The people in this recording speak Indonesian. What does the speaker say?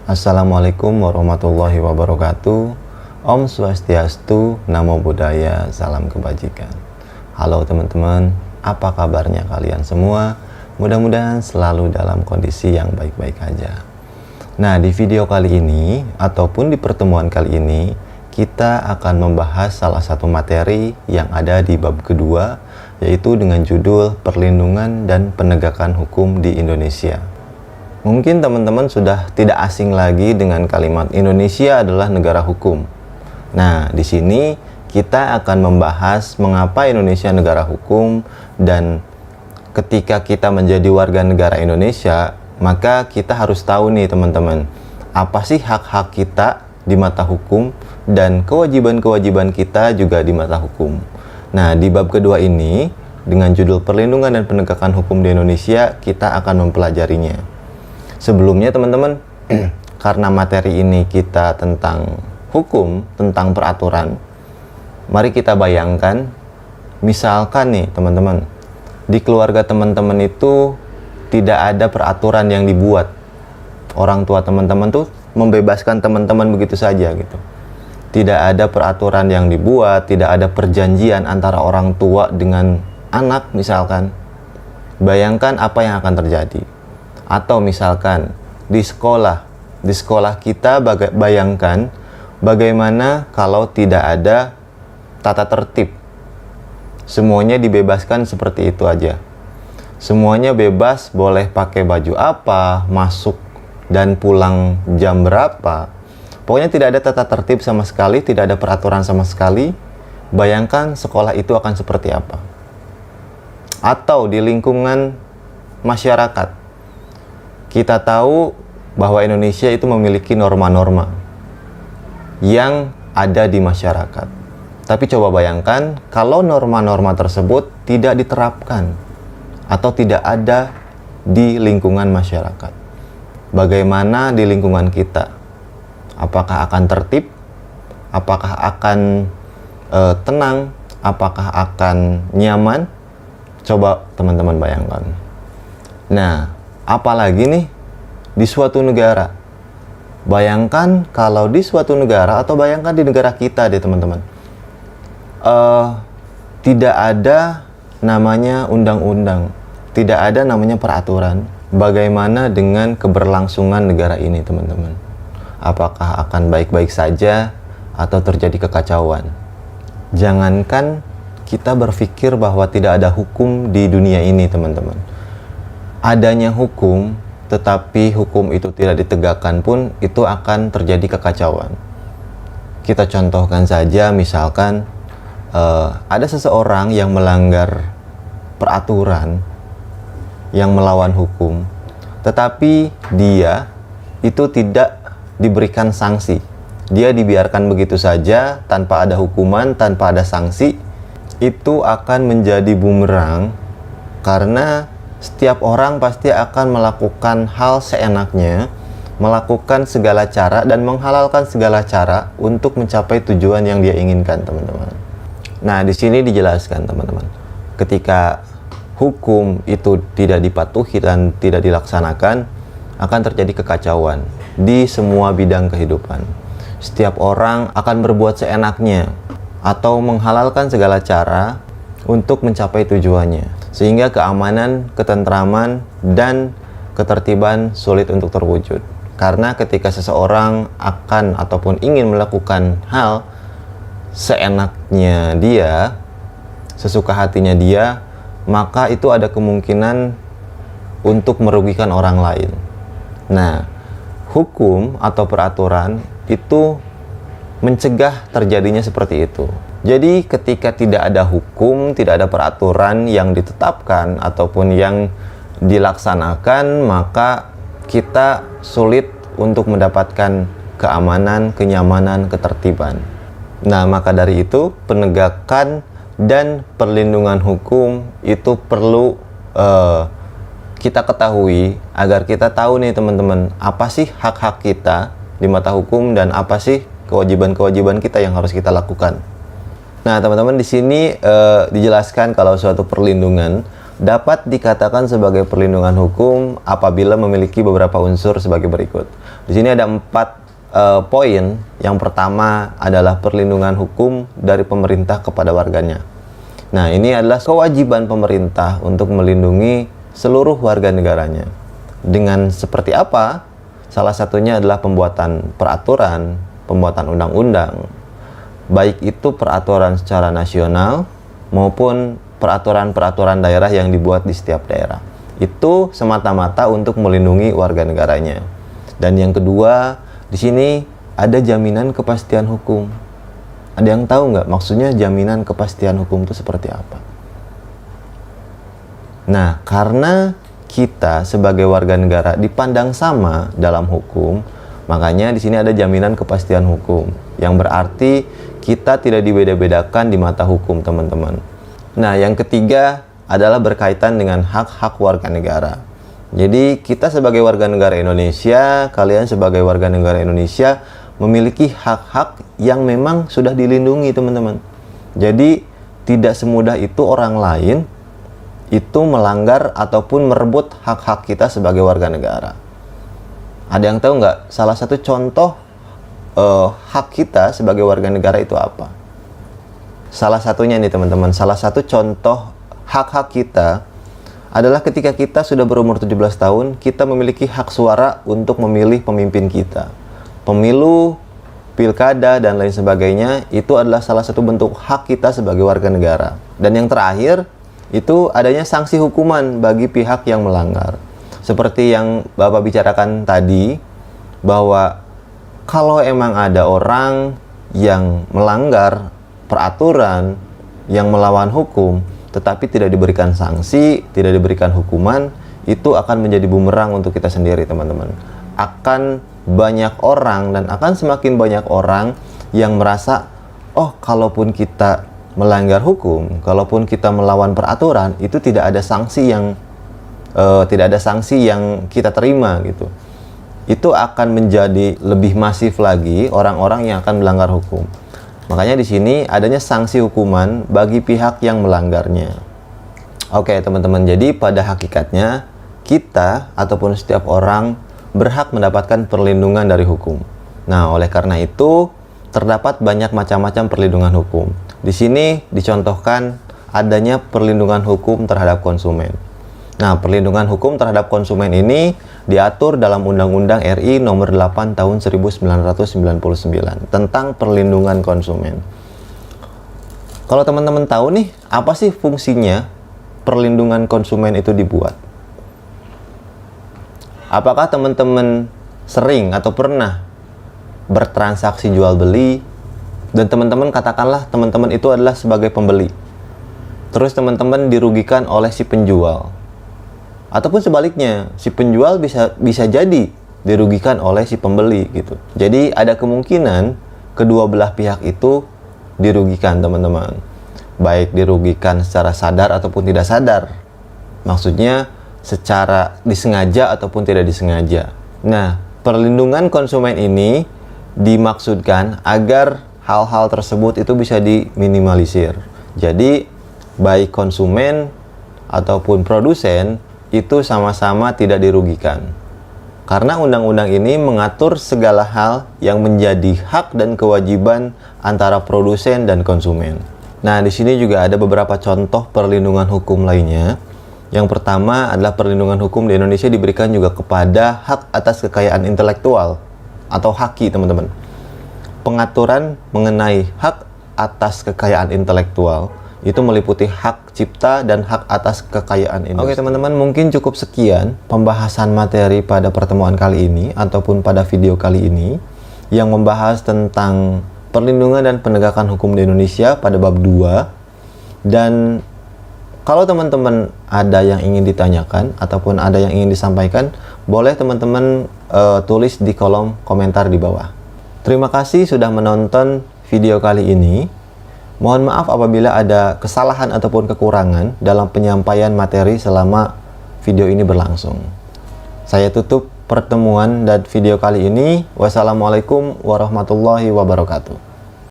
Assalamualaikum warahmatullahi wabarakatuh. Om Swastiastu, Namo Buddhaya, salam kebajikan. Halo teman-teman, apa kabarnya kalian semua? Mudah-mudahan selalu dalam kondisi yang baik-baik aja. Nah, di video kali ini ataupun di pertemuan kali ini kita akan membahas salah satu materi yang ada di bab kedua, yaitu dengan judul Perlindungan dan Penegakan Hukum di Indonesia. Mungkin teman-teman sudah tidak asing lagi dengan kalimat Indonesia adalah negara hukum. Nah, di sini kita akan membahas mengapa Indonesia negara hukum, dan ketika kita menjadi warga negara Indonesia, maka kita harus tahu nih teman-teman, apa sih hak-hak kita di mata hukum dan kewajiban-kewajiban kita juga di mata hukum. Nah, di bab kedua ini dengan judul Perlindungan dan Penegakan Hukum di Indonesia, kita akan mempelajarinya. Sebelumnya teman-teman, karena materi ini kita tentang hukum, tentang peraturan, mari kita bayangkan, misalkan nih teman-teman, di keluarga teman-teman itu tidak ada peraturan yang dibuat. Orang tua teman-teman tuh membebaskan teman-teman begitu saja gitu. Tidak ada peraturan yang dibuat, tidak ada perjanjian antara orang tua dengan anak misalkan. Bayangkan apa yang akan terjadi. Atau misalkan di sekolah kita bayangkan bagaimana kalau tidak ada tata tertib. Semuanya dibebaskan seperti itu aja. Semuanya bebas, boleh pakai baju apa, masuk dan pulang jam berapa. Pokoknya tidak ada tata tertib sama sekali, tidak ada peraturan sama sekali. Bayangkan sekolah itu akan seperti apa. Atau di lingkungan masyarakat. Kita tahu bahwa Indonesia itu memiliki norma-norma yang ada di masyarakat. Tapi coba bayangkan kalau norma-norma tersebut tidak diterapkan atau tidak ada di lingkungan masyarakat. Bagaimana di lingkungan kita? Apakah akan tertib? Apakah akan tenang? Apakah akan nyaman? Coba teman-teman bayangkan. Nah, apalagi nih di suatu negara. Bayangkan kalau di suatu negara, atau bayangkan di negara kita deh teman-teman, tidak ada namanya undang-undang, tidak ada namanya peraturan. Bagaimana dengan keberlangsungan negara ini teman-teman? Apakah akan baik-baik saja atau terjadi kekacauan? Jangankan kita berpikir bahwa tidak ada hukum di dunia ini teman-teman. Adanya hukum, tetapi hukum itu tidak ditegakkan pun, itu akan terjadi kekacauan. Kita contohkan saja, misalkan ada seseorang yang melanggar peraturan, yang melawan hukum, tetapi dia itu tidak diberikan sanksi. Dia dibiarkan begitu saja, tanpa ada hukuman, tanpa ada sanksi. Itu akan menjadi bumerang, karena setiap orang pasti akan melakukan hal seenaknya, melakukan segala cara dan menghalalkan segala cara untuk mencapai tujuan yang dia inginkan, teman-teman. Nah, di sini dijelaskan, teman-teman, ketika hukum itu tidak dipatuhi dan tidak dilaksanakan, akan terjadi kekacauan di semua bidang kehidupan. Setiap orang akan berbuat seenaknya atau menghalalkan segala cara untuk mencapai tujuannya, sehingga keamanan, ketentraman, dan ketertiban sulit untuk terwujud. Karena ketika seseorang akan ataupun ingin melakukan hal seenaknya dia, sesuka hatinya dia, maka itu ada kemungkinan untuk merugikan orang lain. Nah, hukum atau peraturan itu mencegah terjadinya seperti itu. Jadi ketika tidak ada hukum, tidak ada peraturan yang ditetapkan ataupun yang dilaksanakan, maka kita sulit untuk mendapatkan keamanan, kenyamanan, ketertiban. Nah, maka dari itu penegakan dan perlindungan hukum itu perlu kita ketahui, agar kita tahu nih teman-teman, apa sih hak-hak kita di mata hukum dan apa sih kewajiban-kewajiban kita yang harus kita lakukan. Nah, teman-teman, di sini dijelaskan kalau suatu perlindungan dapat dikatakan sebagai perlindungan hukum apabila memiliki beberapa unsur sebagai berikut. Di sini ada 4 poin. Yang pertama adalah perlindungan hukum dari pemerintah kepada warganya. Nah, ini adalah kewajiban pemerintah untuk melindungi seluruh warga negaranya. Dengan seperti apa? Salah satunya adalah pembuatan peraturan, pembuatan undang-undang, baik itu peraturan secara nasional maupun peraturan-peraturan daerah yang dibuat di setiap daerah. Itu semata-mata untuk melindungi warga negaranya. Dan yang kedua, di sini ada jaminan kepastian hukum. Ada yang tahu nggak maksudnya jaminan kepastian hukum itu seperti apa? Nah, karena kita sebagai warga negara dipandang sama dalam hukum, makanya di sini ada jaminan kepastian hukum, yang berarti kita tidak dibeda-bedakan di mata hukum, teman-teman. Nah, yang ketiga adalah berkaitan dengan hak-hak warga negara. Jadi, kita sebagai warga negara Indonesia, kalian sebagai warga negara Indonesia memiliki hak-hak yang memang sudah dilindungi, teman-teman. Jadi, tidak semudah itu orang lain itu melanggar ataupun merebut hak-hak kita sebagai warga negara. Ada yang tahu nggak salah satu contoh hak kita sebagai warga negara itu apa? Salah satunya nih teman-teman, salah satu contoh hak-hak kita adalah ketika kita sudah berumur 17 tahun, kita memiliki hak suara untuk memilih pemimpin kita. Pemilu, pilkada, dan lain sebagainya, itu adalah salah satu bentuk hak kita sebagai warga negara. Dan yang terakhir, itu adanya sanksi hukuman bagi pihak yang melanggar. Seperti yang Bapak bicarakan tadi, bahwa kalau emang ada orang yang melanggar peraturan, yang melawan hukum, tetapi tidak diberikan sanksi, tidak diberikan hukuman, itu akan menjadi bumerang untuk kita sendiri, teman-teman. Akan banyak orang dan akan semakin banyak orang yang merasa, oh, kalaupun kita melanggar hukum, kalaupun kita melawan peraturan, itu tidak ada sanksi yang kita terima gitu. Itu akan menjadi lebih masif lagi orang-orang yang akan melanggar hukum. Makanya di sini adanya sanksi hukuman bagi pihak yang melanggarnya. Oke, teman-teman, jadi pada hakikatnya kita ataupun setiap orang berhak mendapatkan perlindungan dari hukum. Nah, oleh karena itu terdapat banyak macam-macam perlindungan hukum. Di sini dicontohkan adanya perlindungan hukum terhadap konsumen. Nah, perlindungan hukum terhadap konsumen ini diatur dalam Undang-Undang RI Nomor 8 Tahun 1999 tentang perlindungan konsumen. Kalau teman-teman tahu nih, apa sih fungsinya perlindungan konsumen itu dibuat? Apakah teman-teman sering atau pernah bertransaksi jual beli dan teman-teman katakanlah teman-teman itu adalah sebagai pembeli, terus teman-teman dirugikan oleh si penjual, ataupun sebaliknya si penjual bisa jadi dirugikan oleh si pembeli gitu. Jadi ada kemungkinan kedua belah pihak itu dirugikan, teman-teman, baik dirugikan secara sadar ataupun tidak sadar, maksudnya secara disengaja ataupun tidak disengaja. Nah, perlindungan konsumen ini dimaksudkan agar hal-hal tersebut itu bisa diminimalisir. Jadi, baik konsumen ataupun produsen itu sama-sama tidak dirugikan. Karena undang-undang ini mengatur segala hal yang menjadi hak dan kewajiban antara produsen dan konsumen. Nah, di sini juga ada beberapa contoh perlindungan hukum lainnya. Yang pertama adalah perlindungan hukum di Indonesia diberikan juga kepada hak atas kekayaan intelektual atau HAKI, teman-teman. Pengaturan mengenai hak atas kekayaan intelektual itu meliputi hak cipta dan hak atas kekayaan industri. Oke, teman-teman, mungkin cukup sekian pembahasan materi pada pertemuan kali ini ataupun pada video kali ini yang membahas tentang perlindungan dan penegakan hukum di Indonesia pada bab 2. Dan kalau teman-teman ada yang ingin ditanyakan ataupun ada yang ingin disampaikan, boleh teman-teman tulis di kolom komentar di bawah. Terima kasih sudah menonton video kali ini. Mohon maaf apabila ada kesalahan ataupun kekurangan dalam penyampaian materi selama video ini berlangsung. Saya tutup pertemuan dan video kali ini. Wassalamualaikum warahmatullahi wabarakatuh.